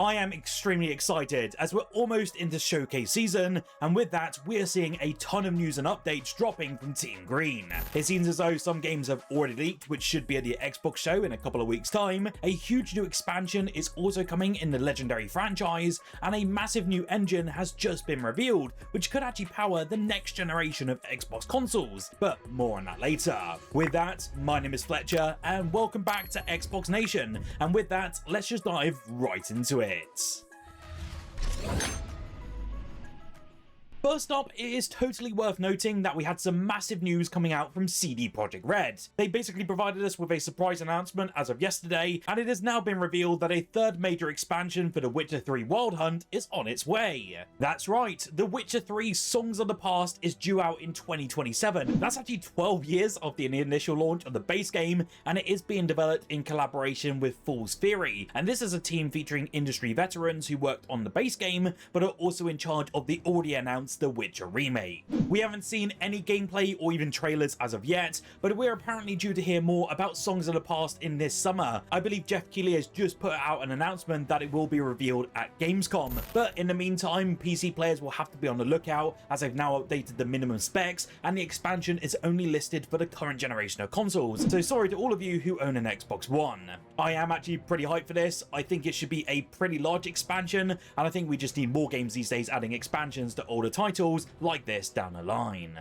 I am extremely excited as we're almost into showcase season, and with that, we're seeing a ton of news and updates dropping from Team Green. It seems as though some games have already leaked, which should be at the Xbox show in a couple of weeks' time. A huge new expansion is also coming in the Legendary franchise, and a massive new engine has just been revealed, which could actually power the next generation of Xbox consoles, but more on that later. With that, my name is Fletcher, and welcome back to Xbox Nation, and with that, let's just dive right into it. First up, it is totally worth noting that we had some massive news coming out from CD Projekt Red. They basically provided us with a surprise announcement as of yesterday, and it has now been revealed that a third major expansion for The Witcher 3 Wild Hunt is on its way. That's right, The Witcher 3 Songs of the Past is due out in 2027. That's actually 12 years after the initial launch of the base game, and it is being developed in collaboration with Fool's Theory. And this is a team featuring industry veterans who worked on the base game, but are also in charge of the already announced The Witcher remake. We haven't seen any gameplay or even trailers as of yet, but we're apparently due to hear more about Songs of the Past in this summer. I believe Jeff Keighley has just put out an announcement that it will be revealed at Gamescom, but in the meantime, PC players will have to be on the lookout as they've now updated the minimum specs, and the expansion is only listed for the current generation of consoles, so sorry to all of you who own an Xbox One. I am actually pretty hyped for this. I think it should be a pretty large expansion, and I think we just need more games these days adding expansions to older titles like this down the line.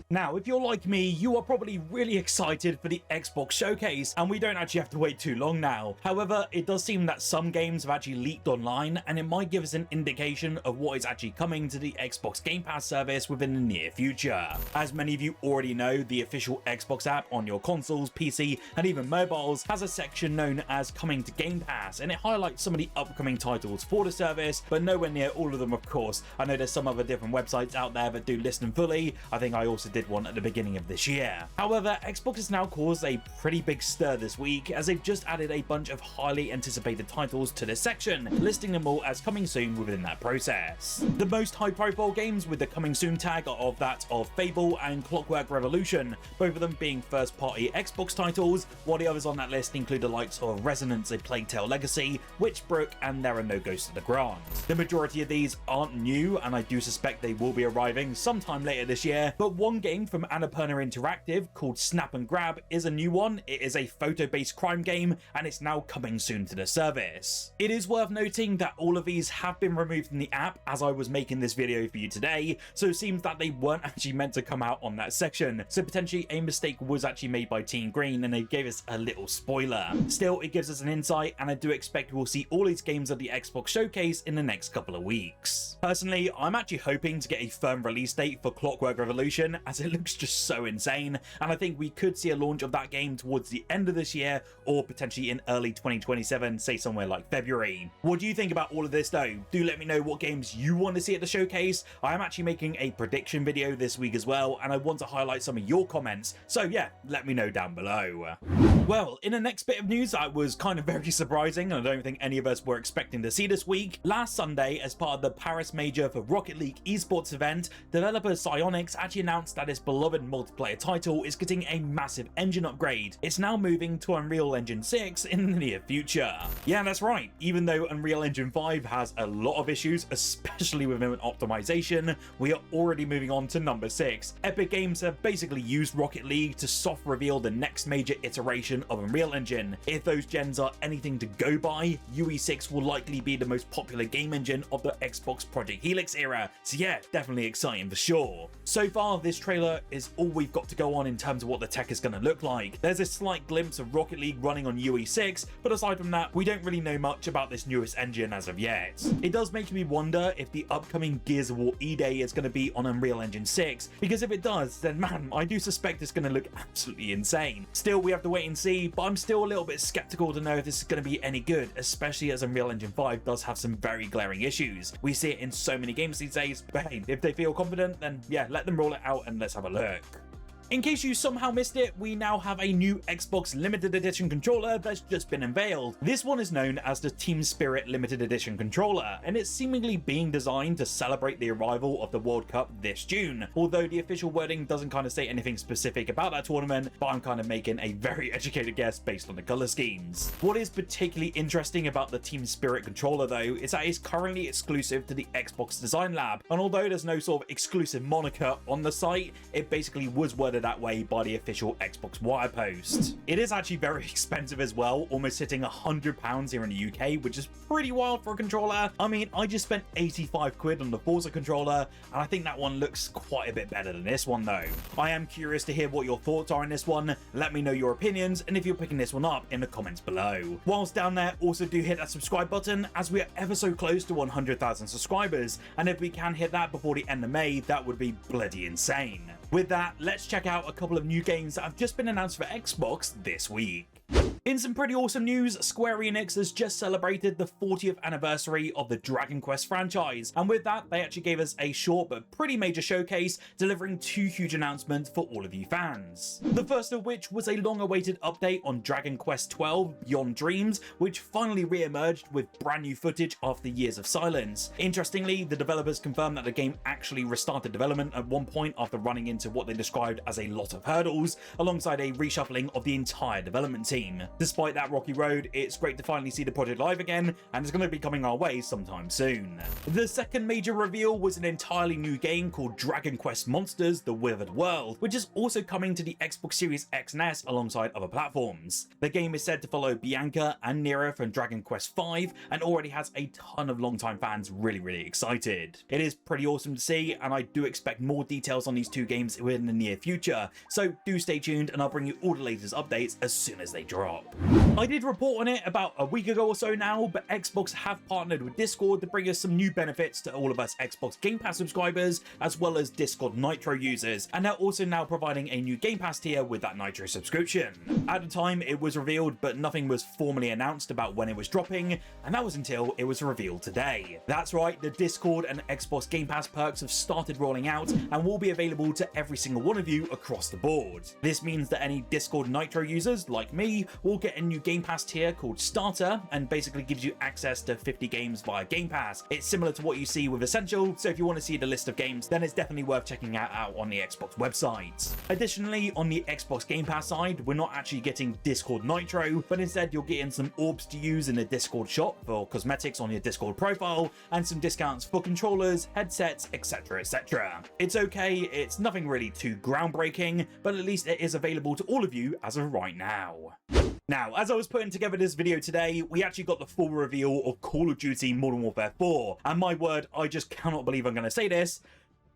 Now, if you're like me, you are probably really excited for the Xbox showcase, and we don't actually have to wait too long now. However, it does seem that some games have actually leaked online, and it might give us an indication of what is actually coming to the Xbox Game Pass service within the near future. As many of you already know, the official Xbox app on your consoles, PC, and even mobiles has a section known as Coming to Game Pass, and it highlights some of the upcoming titles for the service, but nowhere near all of them, of course. I know there's some other different websites out there that do list them fully. I think I also did one at the beginning of this year. However, Xbox has now caused a pretty big stir this week as they've just added a bunch of highly anticipated titles to this section, listing them all as coming soon within that process. The most high profile games with the coming soon tag are of that of Fable and Clockwork Revolution, both of them being first party Xbox titles, while the others on that list include the likes of Resonance: A Plague Tale Legacy, Witchbrook, and There Are No Ghosts of the Grant. The majority of these aren't new, and I do suspect they will be arriving sometime later this year, but one game from Annapurna Interactive called Snap and Grab is a new one. It is a photo-based crime game, and it's now coming soon to the service. It is worth noting that all of these have been removed from the app as I was making this video for you today, so it seems that they weren't actually meant to come out on that section, so potentially a mistake was actually made by Team Green and they gave us a little spoiler. Still, it gives us an insight, and I do expect we'll see all these games at the Xbox showcase in the next couple of weeks. Personally, I'm actually hoping to get a firm release date for Clockwork Revolution, as it looks just so insane, and I think we could see a launch of that game towards the end of this year or potentially in early 2027, say somewhere like February. What do you think about all of this though? Do let me know what games you want to see at the showcase. I am actually making a prediction video this week as well, and I want to highlight some of your comments, so yeah, let me know down below. Well, in the next bit of news that was kind of very surprising, and I don't think any of us were expecting to see this week, last Sunday, as part of the Paris Major for Rocket League esports event, developer Psyonix actually announced that its beloved multiplayer title is getting a massive engine upgrade. It's now moving to Unreal Engine 6 in the near future. Yeah, that's right. Even though Unreal Engine 5 has a lot of issues, especially with optimization, we are already moving on to number 6. Epic Games have basically used Rocket League to soft reveal the next major iteration of Unreal Engine. If those gens are anything to go by, UE6 will likely be the most popular game engine of the Xbox Project Helix era, so yeah, definitely exciting for sure. So far, this trailer is all we've got to go on in terms of what the tech is going to look like. There's a slight glimpse of Rocket League running on UE6, but aside from that, we don't really know much about this newest engine as of yet. It does make me wonder if the upcoming Gears of War E-Day is going to be on Unreal Engine 6, because if it does, then man, I do suspect it's going to look absolutely insane. Still, we have to wait and see, but I'm still a little bit skeptical to know if this is going to be any good, especially as Unreal Engine 5 does have some very glaring issues. We see it in so many games these days, but hey, if they feel confident, then yeah, let them roll it out and let's have a look. In case you somehow missed it, we now have a new Xbox Limited Edition controller that's just been unveiled. This one is known as the Team Spirit Limited Edition controller, and it's seemingly being designed to celebrate the arrival of the World Cup this June, although the official wording doesn't kind of say anything specific about that tournament, but I'm kind of making a very educated guess based on the color schemes. What is particularly interesting about the Team Spirit controller though is that it's currently exclusive to the Xbox Design Lab, and although there's no sort of exclusive moniker on the site, it basically was worded that way by the official Xbox Wire post. It is actually very expensive as well, almost hitting £100 here in the UK, which is pretty wild for a controller. I mean, I just spent 85 quid on the Forza controller, and I think that one looks quite a bit better than this one though. I am curious to hear what your thoughts are on this one. Let me know your opinions, and if you're picking this one up in the comments below. Whilst down there, also do hit that subscribe button, as we are ever so close to 100,000 subscribers, and if we can hit that before the end of May, that would be bloody insane. With that, let's check out a couple of new games that have just been announced for Xbox this week. In some pretty awesome news, Square Enix has just celebrated the 40th anniversary of the Dragon Quest franchise, and with that, they actually gave us a short but pretty major showcase, delivering two huge announcements for all of you fans. The first of which was a long-awaited update on Dragon Quest XII Beyond Dreams, which finally re-emerged with brand new footage after years of silence. Interestingly, the developers confirmed that the game actually restarted development at one point after running into what they described as a lot of hurdles, alongside a reshuffling of the entire development team. Despite that rocky road, it's great to finally see the project live again, and it's going to be coming our way sometime soon. The second major reveal was an entirely new game called Dragon Quest Monsters: The Withered World, which is also coming to the Xbox Series X and S alongside other platforms. The game is said to follow Bianca and Nira from Dragon Quest V, and already has a ton of longtime fans really excited. It is pretty awesome to see, and I do expect more details on these two games within the near future, so do stay tuned and I'll bring you all the latest updates as soon as they drop. I did report on it about a week ago or so now, but Xbox have partnered with Discord to bring us some new benefits to all of us Xbox Game Pass subscribers, as well as Discord Nitro users, and they're also now providing a new Game Pass tier with that Nitro subscription. At the time, it was revealed, but nothing was formally announced about when it was dropping, and that was until it was revealed today. That's right, the Discord and Xbox Game Pass perks have started rolling out and will be available to every single one of you across the board. This means that any Discord Nitro users, like me, will get a new Game Pass tier called Starter, and basically gives you access to 50 games via Game Pass. It's similar to what you see with Essential, so if you want to see the list of games, then it's definitely worth checking out on the Xbox website. Additionally, on the Xbox Game Pass side, we're not actually getting Discord Nitro, but instead you're getting some orbs to use in the Discord shop for cosmetics on your Discord profile, and some discounts for controllers, headsets, etc. It's okay, it's nothing really too groundbreaking, but at least it is available to all of you as of right now. Now, as I was putting together this video today, we actually got the full reveal of Call of Duty Modern Warfare 4, and my word, I just cannot believe I'm going to say this,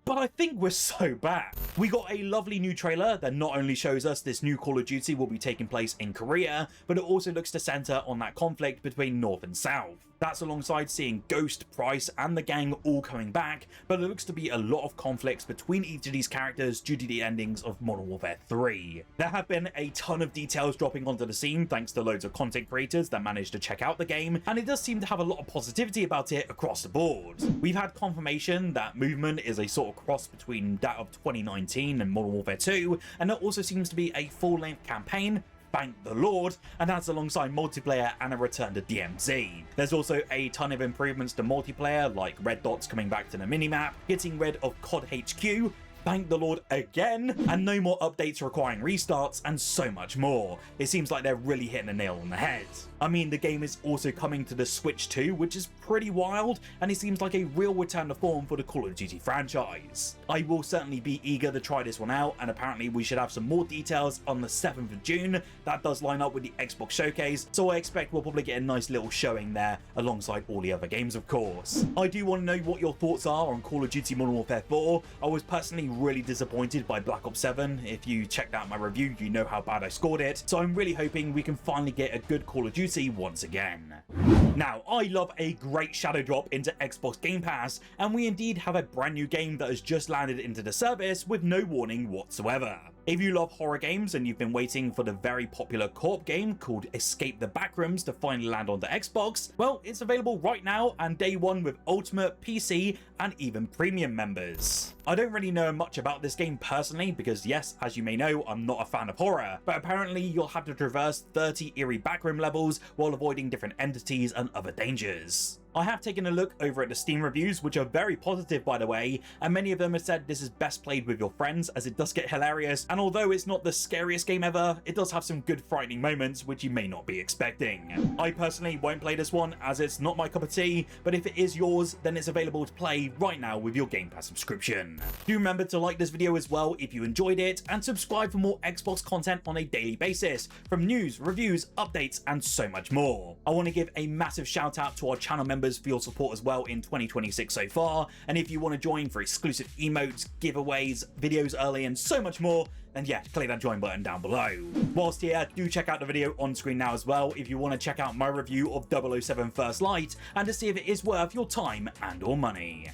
but I think we're so back. We got a lovely new trailer that not only shows us this new Call of Duty will be taking place in Korea, but it also looks to center on that conflict between North and South. That's alongside seeing Ghost, Price, and the gang all coming back, but it looks to be a lot of conflicts between each of these characters due to the endings of Modern Warfare 3. There have been a ton of details dropping onto the scene thanks to loads of content creators that managed to check out the game, and it does seem to have a lot of positivity about it across the board. We've had confirmation that movement is a sort of cross between that of 2019 and Modern Warfare 2, and there also seems to be a full-length campaign, thank the Lord, and that's alongside multiplayer and a return to DMZ. There's also a ton of improvements to multiplayer, like red dots coming back to the minimap, getting rid of COD HQ, thank the Lord again, and no more updates requiring restarts, and so much more. It seems like they're really hitting the nail on the head. I mean, the game is also coming to the Switch too, which is pretty wild, and it seems like a real return to form for the Call of Duty franchise. I will certainly be eager to try this one out, and apparently we should have some more details on the 7th of June. That does line up with the Xbox Showcase, so I expect we'll probably get a nice little showing there, alongside all the other games of course. I do want to know what your thoughts are on Call of Duty Modern Warfare 4. I was personally really disappointed by Black Ops 7. If you checked out my review, you know how bad I scored it, so I'm really hoping we can finally get a good Call of Duty once again. Now, I love a great shadow drop into Xbox Game Pass, and we indeed have a brand new game that has just landed into the service with no warning whatsoever. If you love horror games and you've been waiting for the very popular co-op game called Escape the Backrooms to finally land on the Xbox, well, it's available right now and day one with Ultimate, PC, and even Premium members. I don't really know much about this game personally because yes, as you may know, I'm not a fan of horror, but apparently you'll have to traverse 30 eerie backroom levels while avoiding different entities and other dangers. I have taken a look over at the Steam reviews, which are very positive by the way, and many of them have said this is best played with your friends as it does get hilarious, and although it's not the scariest game ever, it does have some good frightening moments which you may not be expecting. I personally won't play this one as it's not my cup of tea, but if it is yours, then it's available to play right now with your Game Pass subscription. Do remember to like this video as well if you enjoyed it, and subscribe for more Xbox content on a daily basis, from news, reviews, updates, and so much more. I want to give a massive shout out to our channel members for your support as well in 2026 so far, and if you want to join for exclusive emotes, giveaways, videos early, and so much more, then yeah, click that join button down below. Whilst here, do check out the video on screen now as well if you want to check out my review of 007 First Light and to see if it is worth your time and or money.